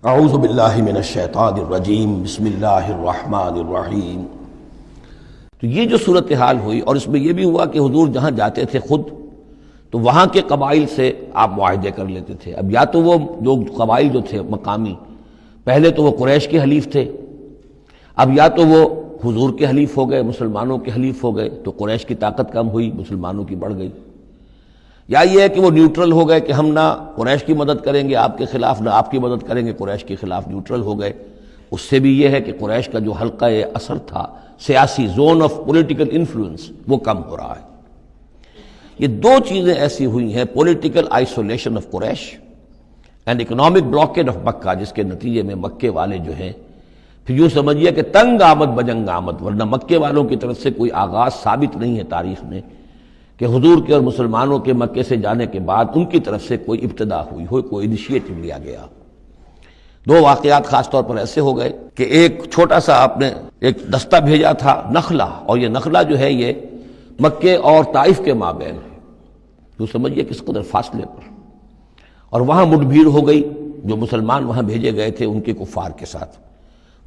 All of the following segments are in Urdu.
اعوذ باللہ من الشیطان الرجیم بسم اللہ الرحمن الرحیم۔ تو یہ جو صورتحال ہوئی، اور اس میں یہ بھی ہوا کہ حضور جہاں جاتے تھے خود تو وہاں کے قبائل سے آپ معاہدے کر لیتے تھے۔ اب یا تو وہ جو قبائل جو تھے مقامی، پہلے تو وہ قریش کے حلیف تھے، اب یا تو وہ حضور کے حلیف ہو گئے، مسلمانوں کے حلیف ہو گئے، تو قریش کی طاقت کم ہوئی، مسلمانوں کی بڑھ گئی، یا یہ ہے کہ وہ نیوٹرل ہو گئے کہ ہم نہ قریش کی مدد کریں گے آپ کے خلاف، نہ آپ کی مدد کریں گے قریش کے خلاف، نیوٹرل ہو گئے۔ اس سے بھی یہ ہے کہ قریش کا جو حلقہ اثر تھا، سیاسی زون آف پولیٹیکل انفلوئنس، وہ کم ہو رہا ہے۔ یہ دو چیزیں ایسی ہوئی ہیں، political isolation of Quraysh and economic blockade of Mecca, جس کے نتیجے میں مکے والے جو ہیں پھر یوں سمجھیے کہ تنگ آمد بجنگ آمد، ورنہ مکے والوں کی طرف سے کوئی آغاز ثابت نہیں ہے تاریخ میں کہ حضور کے اور مسلمانوں کے مکے سے جانے کے بعد ان کی طرف سے کوئی ابتدا ہوئی ہو، کوئی انیشیٹو لیا گیا۔ دو واقعات خاص طور پر ایسے ہو گئے کہ ایک چھوٹا سا آپ نے ایک دستہ بھیجا تھا نخلا، اور یہ نخلا جو ہے یہ مکے اور طائف کے مابین ہے، تو سمجھیے کس قدر فاصلے پر، اور وہاں مٹ بھیڑ ہو گئی۔ جو مسلمان وہاں بھیجے گئے تھے ان کے کفار کے ساتھ،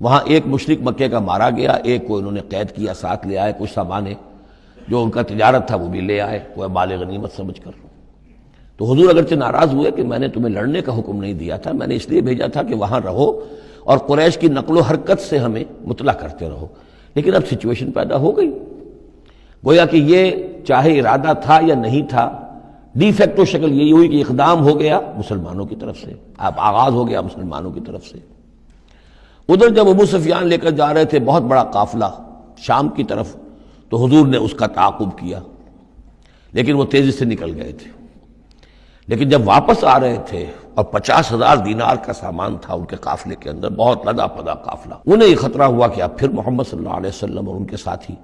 وہاں ایک مشرک مکے کا مارا گیا، ایک کو انہوں نے قید کیا، ساتھ لے آئے، کچھ سامان جو ان کا تجارت تھا وہ بھی لے آئے، وہ مال غنیمت سمجھ کر۔ تو حضور اگرچہ ناراض ہوئے کہ میں نے تمہیں لڑنے کا حکم نہیں دیا تھا، میں نے اس لیے بھیجا تھا کہ وہاں رہو اور قریش کی نقل و حرکت سے ہمیں مطلع کرتے رہو، لیکن اب سچویشن پیدا ہو گئی، گویا کہ یہ چاہے ارادہ تھا یا نہیں تھا، ڈی فیکٹو شکل یہی ہوئی کہ اقدام ہو گیا مسلمانوں کی طرف سے، اب آغاز ہو گیا مسلمانوں کی طرف سے۔ ادھر جب ابو سفیان لے کر جا رہے تھے بہت بڑا قافلہ شام کی طرف، تو حضور نے اس کا تعاقب کیا، لیکن وہ تیزی سے نکل گئے تھے۔ لیکن جب واپس آ رہے تھے اور 50,000 دینار کا سامان تھا ان کے قافلے کے اندر، بہت لدا پدا قافلہ، انہیں یہ خطرہ ہوا کہ اب پھر محمد صلی اللہ علیہ وسلم اور ان کے ساتھی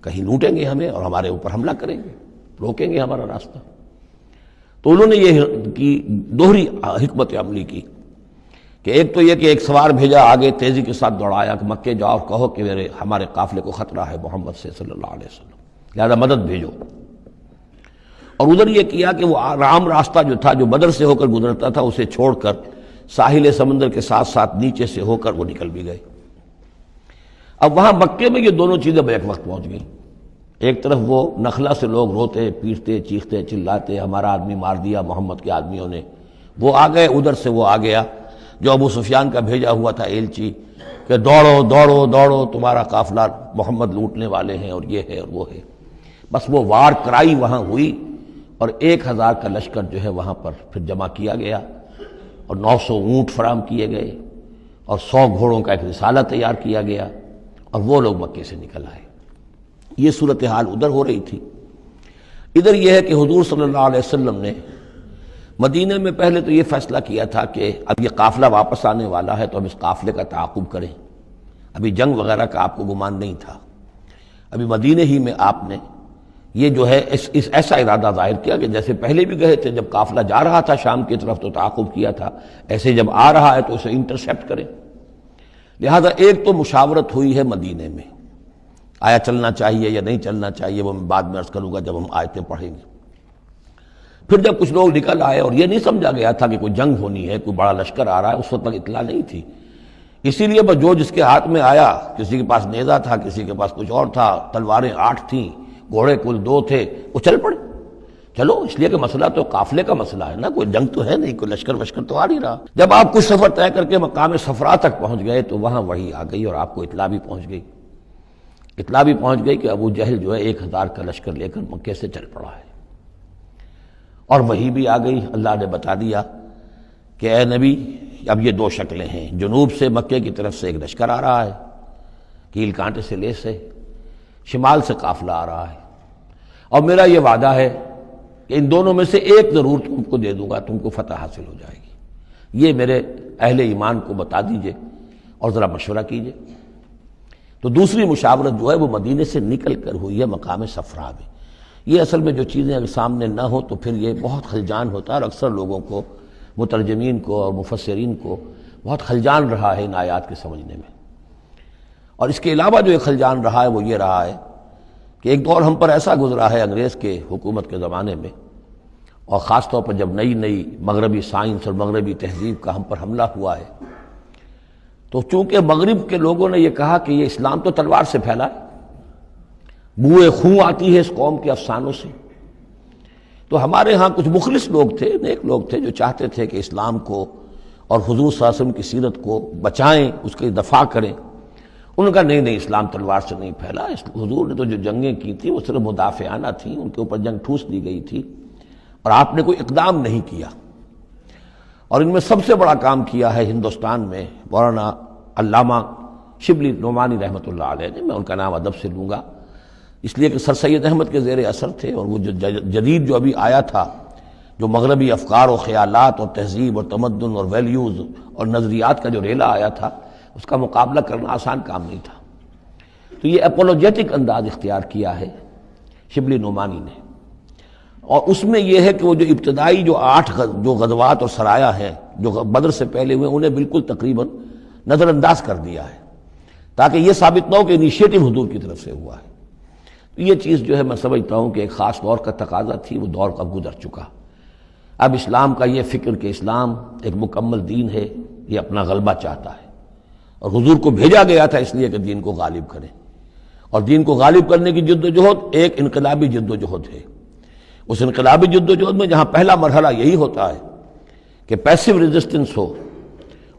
کہیں لوٹیں گے ہمیں اور ہمارے اوپر حملہ کریں گے، روکیں گے ہمارا راستہ۔ تو انہوں نے یہ کی دوہری حکمت عملی کی کہ ایک تو یہ کہ ایک سوار بھیجا آگے، تیزی کے ساتھ دوڑایا کہ مکے جاؤ اور کہو کہ ہمارے قافلے کو خطرہ ہے محمد سے صلی اللہ علیہ وسلم، لہذا مدد بھیجو۔ اور ادھر یہ کیا کہ وہ عام راستہ جو تھا، جو بدر سے ہو کر گزرتا تھا، اسے چھوڑ کر ساحل سمندر کے ساتھ ساتھ نیچے سے ہو کر وہ نکل بھی گئے۔ اب وہاں مکے میں یہ دونوں چیزیں بیک وقت پہنچ گئیں، ایک طرف وہ نخلا سے لوگ روتے پیٹتے چیختے چلاتے ہمارا آدمی مار دیا محمد کے آدمیوں نے، وہ آ گئے، ادھر سے وہ آ گیا جو ابو سفیان کا بھیجا ہوا تھا ایلچی کہ دوڑو دوڑو دوڑو تمہارا قافلہ محمد لوٹنے والے ہیں اور یہ ہے اور وہ ہے۔ بس وہ وار کرائی وہاں ہوئی، اور 1,000 کا لشکر جو ہے وہاں پر پھر جمع کیا گیا، اور 900 اونٹ فراہم کیے گئے، اور 100 گھوڑوں کا ایک رسالہ تیار کیا گیا، اور وہ لوگ مکے سے نکل آئے۔ یہ صورتحال ادھر ہو رہی تھی۔ ادھر یہ ہے کہ حضور صلی اللہ علیہ وسلم نے مدینہ میں پہلے تو یہ فیصلہ کیا تھا کہ اب یہ قافلہ واپس آنے والا ہے تو ہم اس قافلے کا تعاقب کریں۔ ابھی جنگ وغیرہ کا آپ کو گمان نہیں تھا، ابھی مدینہ ہی میں آپ نے یہ جو ہے اس ایسا ارادہ ظاہر کیا کہ جیسے پہلے بھی گئے تھے، جب قافلہ جا رہا تھا شام کی طرف تو تعاقب کیا تھا، ایسے جب آ رہا ہے تو اسے انٹرسیپٹ کریں۔ لہذا ایک تو مشاورت ہوئی ہے مدینہ میں، آیا چلنا چاہیے یا نہیں چلنا چاہیے، وہ میں بعد میں عرض کروں گا جب ہم آیتیں پڑھیں گے۔ پھر جب کچھ لوگ نکل آئے اور یہ نہیں سمجھا گیا تھا کہ کوئی جنگ ہونی ہے، کوئی بڑا لشکر آ رہا ہے، اس وقت تک اطلاع نہیں تھی، اسی لیے بس جو جس کے ہاتھ میں آیا، کسی کے پاس نیزہ تھا، کسی کے پاس کچھ اور تھا، تلواریں 8 تھیں، گھوڑے کل 2 تھے، وہ چل پڑے۔ چلو اس لیے کہ مسئلہ تو قافلے کا مسئلہ ہے نا، کوئی جنگ تو ہے نہیں، کوئی لشکر وشکر تو آ نہیں رہا۔ جب آپ کچھ سفر طے کر کے مقام صفرا تک پہنچ گئے تو وہاں وحی آ گئی اور آپ کو اطلاع بھی پہنچ گئی، اطلاع بھی پہنچ گئی کہ ابو جہل جو ہے 1,000 کا لشکر لے کر مکے سے چل پڑا ہے، اور وہی بھی آ گئی، اللہ نے بتا دیا کہ اے نبی اب یہ 2 شکلیں ہیں، جنوب سے مکے کی طرف سے ایک لشکر آ رہا ہے کیل کانٹے سے لیس ہے، شمال سے قافلہ آ رہا ہے، اور میرا یہ وعدہ ہے کہ ان دونوں میں سے ایک ضرور تم کو دے دوں گا، تم کو فتح حاصل ہو جائے گی، یہ میرے اہل ایمان کو بتا دیجئے اور ذرا مشورہ کیجئے۔ تو دوسری مشاورت جو ہے وہ مدینے سے نکل کر ہوئی ہے مقام صفرا میں۔ یہ اصل میں جو چیزیں اگر سامنے نہ ہو تو پھر یہ بہت خلجان ہوتا ہے، اور اکثر لوگوں کو، مترجمین کو اور مفسرین کو بہت خلجان رہا ہے ان آیات کے سمجھنے میں۔ اور اس کے علاوہ جو ایک خلجان رہا ہے وہ یہ رہا ہے کہ ایک دور ہم پر ایسا گزرا ہے انگریز کے حکومت کے زمانے میں، اور خاص طور پر جب نئی مغربی سائنس اور مغربی تہذیب کا ہم پر حملہ ہوا ہے، تو چونکہ مغرب کے لوگوں نے یہ کہا کہ یہ اسلام تو تلوار سے پھیلا ہے، بوئے خون آتی ہے اس قوم کے افسانوں سے، تو ہمارے ہاں کچھ مخلص لوگ تھے، نیک لوگ تھے، جو چاہتے تھے کہ اسلام کو اور حضور صلی اللہ علیہ وسلم کی سیرت کو بچائیں، اس کی دفاع کریں۔ انہوں نے کہا نہیں اسلام تلوار سے نہیں پھیلا، حضور نے تو جو جنگیں کی تھیں وہ صرف مدافعانہ تھیں، ان کے اوپر جنگ ٹھوس دی گئی تھی اور آپ نے کوئی اقدام نہیں کیا۔ اور ان میں سب سے بڑا کام کیا ہے ہندوستان میں مولانا علامہ شبلی نعمانی رحمۃ اللہ علیہ نے، میں ان کا نام ادب سے لوں گا اس لیے کہ سر سید احمد کے زیر اثر تھے، اور وہ جو جدید جو ابھی آیا تھا، جو مغربی افکار و خیالات اور تہذیب اور تمدن اور ویلیوز اور نظریات کا جو ریلا آیا تھا، اس کا مقابلہ کرنا آسان کام نہیں تھا۔ تو یہ اپولوجیٹک انداز اختیار کیا ہے شبلی نعمانی نے، اور اس میں یہ ہے کہ وہ جو ابتدائی جو 8 جو غزوات اور سرایا ہیں جو بدر سے پہلے ہوئے، انہیں بالکل تقریباً نظر انداز کر دیا ہے، تاکہ یہ ثابت نہ ہو کہ انیشیٹو حضور کی طرف سے ہوا ہے۔ تو یہ چیز جو ہے میں سمجھتا ہوں کہ ایک خاص دور کا تقاضا تھی، وہ دور کا گزر چکا۔ اب اسلام کا یہ فکر کہ اسلام ایک مکمل دین ہے، یہ اپنا غلبہ چاہتا ہے، اور حضور کو بھیجا گیا تھا اس لیے کہ دین کو غالب کرے، اور دین کو غالب کرنے کی جد و جہد ایک انقلابی جد و جہد ہے۔ اس انقلابی جد و جہد میں جہاں پہلا مرحلہ یہی ہوتا ہے کہ پیسو ریزسٹنس ہو،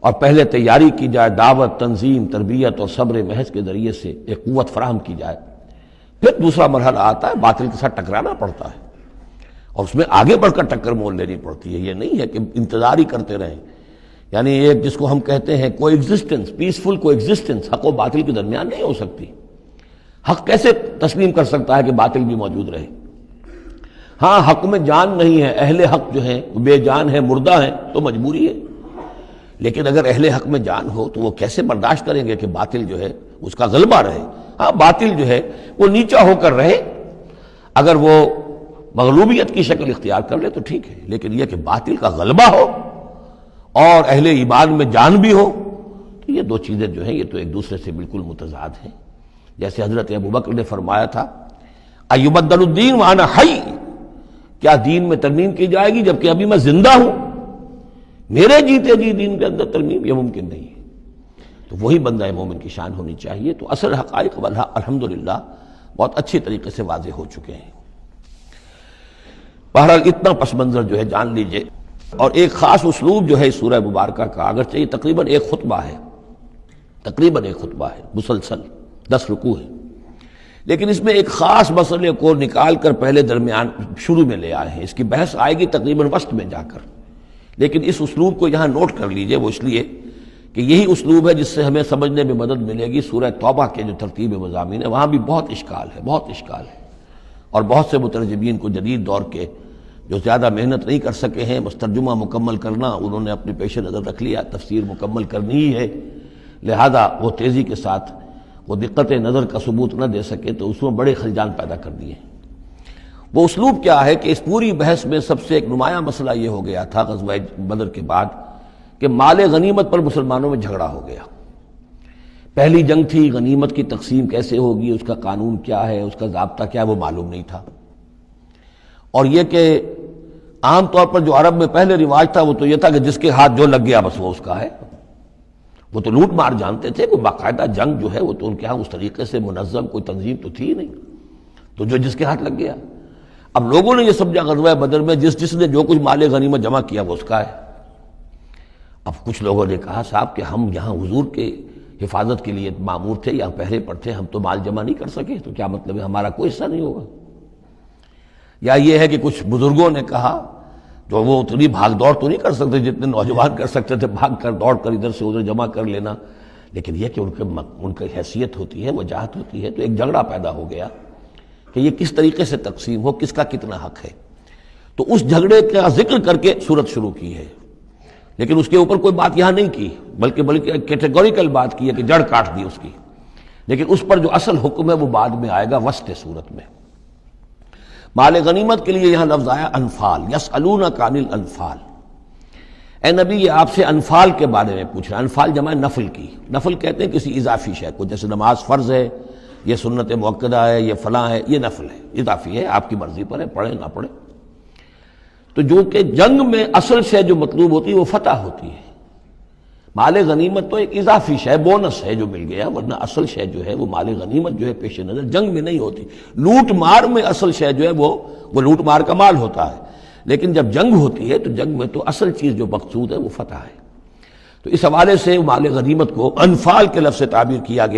اور پہلے تیاری کی جائے، دعوت، تنظیم، تربیت اور صبر محض کے ذریعے سے ایک قوت فراہم کی جائے، پھر دوسرا مرحلہ آتا ہے باطل کے ساتھ ٹکرانا پڑتا ہے، اور اس میں آگے بڑھ کر ٹکر مول لینی پڑتی ہے۔ یہ نہیں ہے کہ انتظار ہی کرتے رہیں، یعنی ایک جس کو ہم کہتے ہیں کو ایگزسٹنس، پیسفل کو ایگزسٹنس حق و باطل کے درمیان نہیں ہو سکتی۔ حق کیسے تسلیم کر سکتا ہے کہ باطل بھی موجود رہے؟ ہاں حق میں جان نہیں ہے، اہل حق جو ہیں بے جان ہیں، مردہ ہیں، تو مجبوری ہے، لیکن اگر اہل حق میں جان ہو تو وہ کیسے برداشت کریں گے کہ باطل جو ہے اس کا غلبہ رہے؟ ہاں باطل جو ہے وہ نیچا ہو کر رہے، اگر وہ مغلوبیت کی شکل اختیار کر لے تو ٹھیک ہے، لیکن یہ کہ باطل کا غلبہ ہو اور اہل ایمان میں جان بھی ہو، تو یہ دو چیزیں جو ہیں یہ تو ایک دوسرے سے بالکل متضاد ہیں۔ جیسے حضرت ابوبکر نے فرمایا تھا ایبدل الدین وانا حی، کیا دین میں ترمیم کی جائے گی جبکہ ابھی میں زندہ ہوں؟ میرے جیتے جی دین کے اندر ترمیم یہ ممکن نہیں ہے۔ تو وہی بندہ مومن کی شان ہونی چاہیے۔ تو اصل حقائق الحمدللہ بہت اچھی طریقے سے واضح ہو چکے ہیں۔ بہرحال اتنا پس منظر جو ہے جان لیجئے، اور ایک خاص اسلوب جو ہے اس سورہ مبارکہ کا، اگرچہ یہ تقریباً ایک خطبہ ہے مسلسل 10 رکوع ہے، لیکن اس میں ایک خاص مسئلے کو نکال کر پہلے درمیان شروع میں لے آئے ہیں۔ اس کی بحث آئے گی تقریباً وسط میں جا کر، لیکن اس اسلوب کو یہاں نوٹ کر لیجئے، وہ اس لیے کہ یہی اسلوب ہے جس سے ہمیں سمجھنے میں مدد ملے گی۔ سورہ توبہ کے جو ترتیب مضامین ہے وہاں بھی بہت اشکال ہے، اور بہت سے مترجمین کو جدید دور کے جو زیادہ محنت نہیں کر سکے ہیں، بس ترجمہ مکمل کرنا انہوں نے اپنے پیش نظر رکھ لیا، تفسیر مکمل کرنی ہی ہے، لہذا وہ تیزی کے ساتھ وہ دقت نظر کا ثبوت نہ دے سکے تو اس میں بڑے خلجان پیدا کر دیے۔ وہ اسلوب کیا ہے کہ اس پوری بحث میں سب سے ایک نمایاں مسئلہ یہ ہو گیا تھا غزوہ بدر کے بعد کہ مال غنیمت پر مسلمانوں میں جھگڑا ہو گیا۔ پہلی جنگ تھی، غنیمت کی تقسیم کیسے ہوگی، اس کا قانون کیا ہے، اس کا ضابطہ کیا ہے، وہ معلوم نہیں تھا۔ اور یہ کہ عام طور پر جو عرب میں پہلے رواج تھا وہ تو یہ تھا کہ جس کے ہاتھ جو لگ گیا بس وہ اس کا ہے، وہ تو لوٹ مار جانتے تھے، کوئی باقاعدہ جنگ جو ہے وہ تو ان کے ہاں اس طریقے سے منظم کوئی تنظیم تو تھی ہی نہیں، تو جو جس کے ہاتھ لگ گیا۔ اب لوگوں نے یہ سمجھا غزوہ بدر میں جس نے جو کچھ مال غنیمت جمع کیا وہ اس کا ہے۔ اب کچھ لوگوں نے کہا صاحب کہ ہم یہاں حضور کے حفاظت کے لیے مامور تھے، یہاں پہرے پر تھے، ہم تو مال جمع نہیں کر سکے، تو کیا مطلب ہے ہمارا کوئی حصہ نہیں ہوگا؟ یا یہ ہے کہ کچھ بزرگوں نے کہا جو وہ اتنی بھاگ دوڑ تو نہیں کر سکتے جتنے نوجوان کر سکتے تھے، بھاگ کر دوڑ کر ادھر سے ادھر جمع کر لینا، لیکن یہ کہ ان کی حیثیت ہوتی ہے، وجاہت ہوتی ہے، تو ایک جھگڑا پیدا ہو گیا کہ یہ کس طریقے سے تقسیم ہو، کس کا کتنا حق ہے۔ تو اس جھگڑے کا ذکر کر کے سورت شروع کی ہے، لیکن اس کے اوپر کوئی بات یہاں نہیں کی، بلکہ کیٹیگوریکل بات کی ہے کہ جڑ کاٹ دی اس کی، لیکن اس پر جو اصل حکم ہے وہ بعد میں آئے گا وسط سورت میں۔ مال غنیمت کے لیے یہاں لفظ آیا انفال، یسألونک عن الانفال، اے نبی یہ آپ سے انفال کے بارے میں پوچھ رہے ہیں۔ انفال جمع نفل کی، نفل کہتے ہیں کسی اضافی شے کو، جیسے نماز فرض ہے، یہ سنت مؤکدہ ہے، یہ فلاں ہے، یہ نفل ہے، اضافی ہے، آپ کی مرضی پر ہے، پڑھے نہ پڑھے۔ تو جو کہ جنگ میں اصل شے جو مطلوب ہوتی ہے وہ فتح ہوتی ہے، مال غنیمت تو ایک اضافی شے، بونس ہے جو مل گیا، ورنہ اصل شے جو ہے وہ مال غنیمت جو ہے پیش نظر جنگ میں نہیں ہوتی۔ لوٹ مار میں اصل شے جو ہے وہ لوٹ مار کا مال ہوتا ہے، لیکن جب جنگ ہوتی ہے تو جنگ میں تو اصل چیز جو مقصود ہے وہ فتح ہے۔ تو اس حوالے سے مال غنیمت کو انفال کے لفظ سے تعبیر کیا گیا۔